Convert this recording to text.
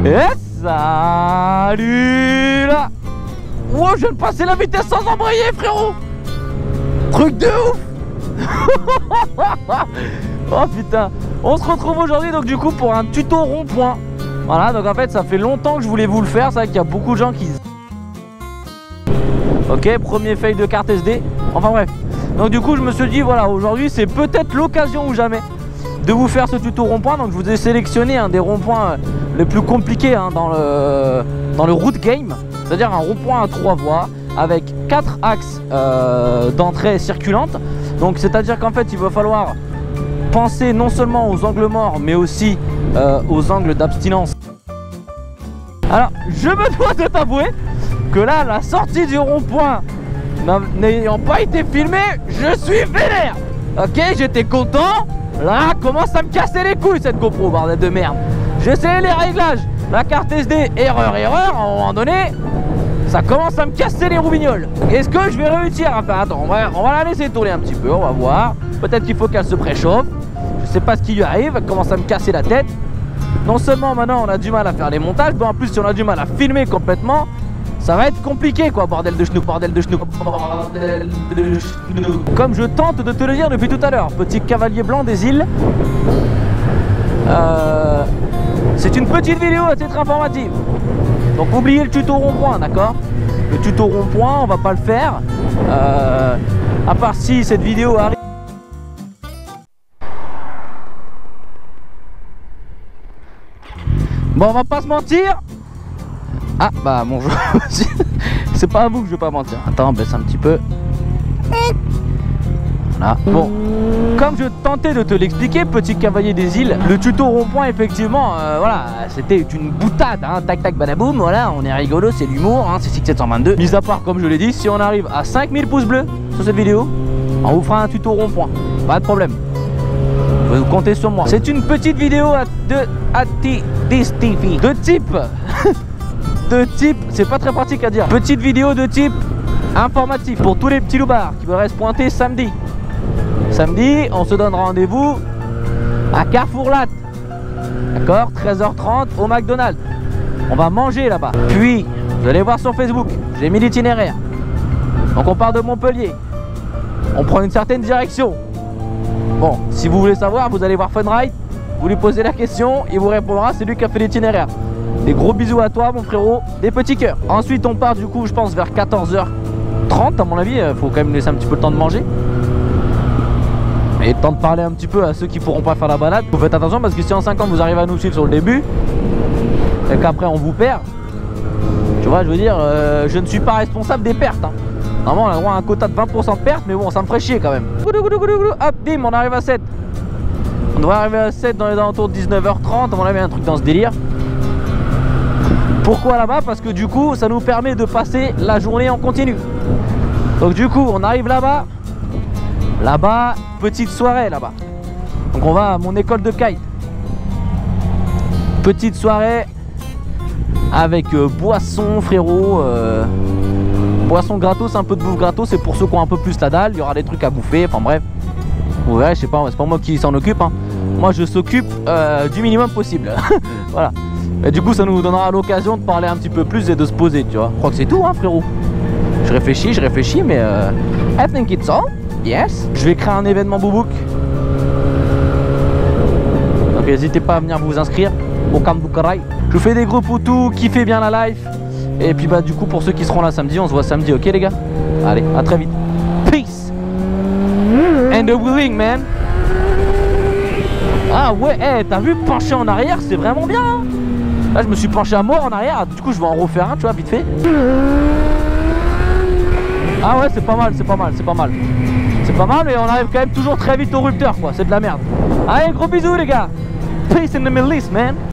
Et salut là. Wow, je viens de passer la vitesse sans embrayer, frérot. Truc de ouf. Oh putain. On se retrouve aujourd'hui donc du coup pour un tuto rond-point. Voilà, donc en fait ça fait longtemps que je voulais vous le faire. C'est vrai qu'il y a beaucoup de gens qui... Ok, premier fail de carte SD. Enfin bref. Donc du coup je me suis dit voilà, aujourd'hui c'est peut-être l'occasion ou jamais de vous faire ce tuto rond-point. Donc je vous ai sélectionné un des ronds-points les plus compliqués dans le route game. C'est-à-dire un rond-point à 3 voies avec 4 axes d'entrée circulante. Donc c'est à dire qu'en fait il va falloir penser non seulement aux angles morts mais aussi aux angles d'abstinence. Alors je me dois de t'avouer que là la sortie du rond-point n'ayant pas été filmée, je suis vénère. Ok, j'étais content. Là commence à me casser les couilles cette GoPro, bordel de merde. J'essaie les réglages, la carte SD, erreur, à un moment donné ça commence à me casser les roubignoles. Est-ce que je vais réussir à faire... Attends, on va la laisser tourner un petit peu, on va voir. Peut-être qu'il faut qu'elle se préchauffe. Je sais pas ce qui lui arrive, elle commence à me casser la tête. Non seulement maintenant on a du mal à faire les montages, mais en plus si on a du mal à filmer complètement, ça va être compliqué quoi, bordel de schnouk, bordel de schnouk, bordel de schnouk. Comme je tente de te le dire depuis tout à l'heure, petit cavalier blanc des îles. C'est une petite vidéo à titre informatif. Donc oubliez le tuto rond-point, d'accord? Le tuto rond-point, on va pas le faire. À part si cette vidéo arrive. Bon, on va pas se mentir. Ah bah bonjour. C'est pas à vous que je vais pas mentir. Attends, on baisse un petit peu. Voilà. Bon, comme je tentais de te l'expliquer, petit cavalier des îles, le tuto rond-point effectivement, voilà, c'était une boutade, hein, tac tac badaboum, voilà, on est rigolo, c'est l'humour, hein, c'est 6722. Mis à part, comme je l'ai dit, si on arrive à 5000 pouces bleus sur cette vidéo, on vous fera un tuto rond-point, pas de problème. Vous comptez sur moi. C'est une petite vidéo de type c'est pas très pratique à dire. Petite vidéo de type informatif pour tous les petits loupards qui voudraient se pointer samedi. Samedi, on se donne rendez-vous à Carrefour Latte. D'accord, 13h30 au McDonald's. On va manger là-bas. Puis, vous allez voir sur Facebook, j'ai mis l'itinéraire. Donc on part de Montpellier. On prend une certaine direction. Bon, si vous voulez savoir, vous allez voir Funride. Vous lui posez la question, il vous répondra, c'est lui qui a fait l'itinéraire. Des gros bisous à toi mon frérot, des petits cœurs. Ensuite on part du coup je pense vers 14h30 à mon avis, faut quand même laisser un petit peu le temps de manger. Et le temps de parler un petit peu à ceux qui pourront pas faire la balade. Vous faites attention parce que si en 5 ans vous arrivez à nous suivre sur le début et qu'après on vous perd, tu vois je veux dire, je ne suis pas responsable des pertes hein. Normalement on a droit à un quota de 20% de pertes, mais bon ça me ferait chier quand même. Hop bim, on arrive à 7. On devrait arriver à 7 dans les alentours de 19h30, à mon avis un truc dans ce délire. Pourquoi là-bas? Parce que du coup ça nous permet de passer la journée en continu. Donc du coup on arrive là-bas. Là-bas, petite soirée là-bas. Donc on va à mon école de kite. Petite soirée avec boisson frérot, boisson gratos, un peu de bouffe gratos. C'est pour ceux qui ont un peu plus la dalle. Il y aura des trucs à bouffer, enfin bref. Vous verrez, je sais pas, c'est pas moi qui s'en occupe hein. Moi je s'occupe du minimum possible. Voilà. Et du coup ça nous donnera l'occasion de parler un petit peu plus et de se poser, tu vois. Je crois que c'est tout hein frérot. Je réfléchis mais I think it's all. Yes. Je vais créer un événement Boubouk. Donc n'hésitez pas à venir vous inscrire au Camp Boukaray. Je vous fais des gros poutous, kiffez bien la life. Et puis bah du coup pour ceux qui seront là samedi, on se voit samedi, ok les gars. Allez, à très vite. Peace. And the willing man. Ah ouais, hey, t'as vu pencher en arrière, c'est vraiment bien hein. Là je me suis penché à mort en arrière, du coup je vais en refaire un, tu vois, vite fait. Ah ouais, c'est pas mal, c'est pas mal. C'est pas mal, mais on arrive quand même toujours très vite au rupteur, quoi. C'est de la merde. Allez, gros bisous, les gars. Peace in the Middle East, man.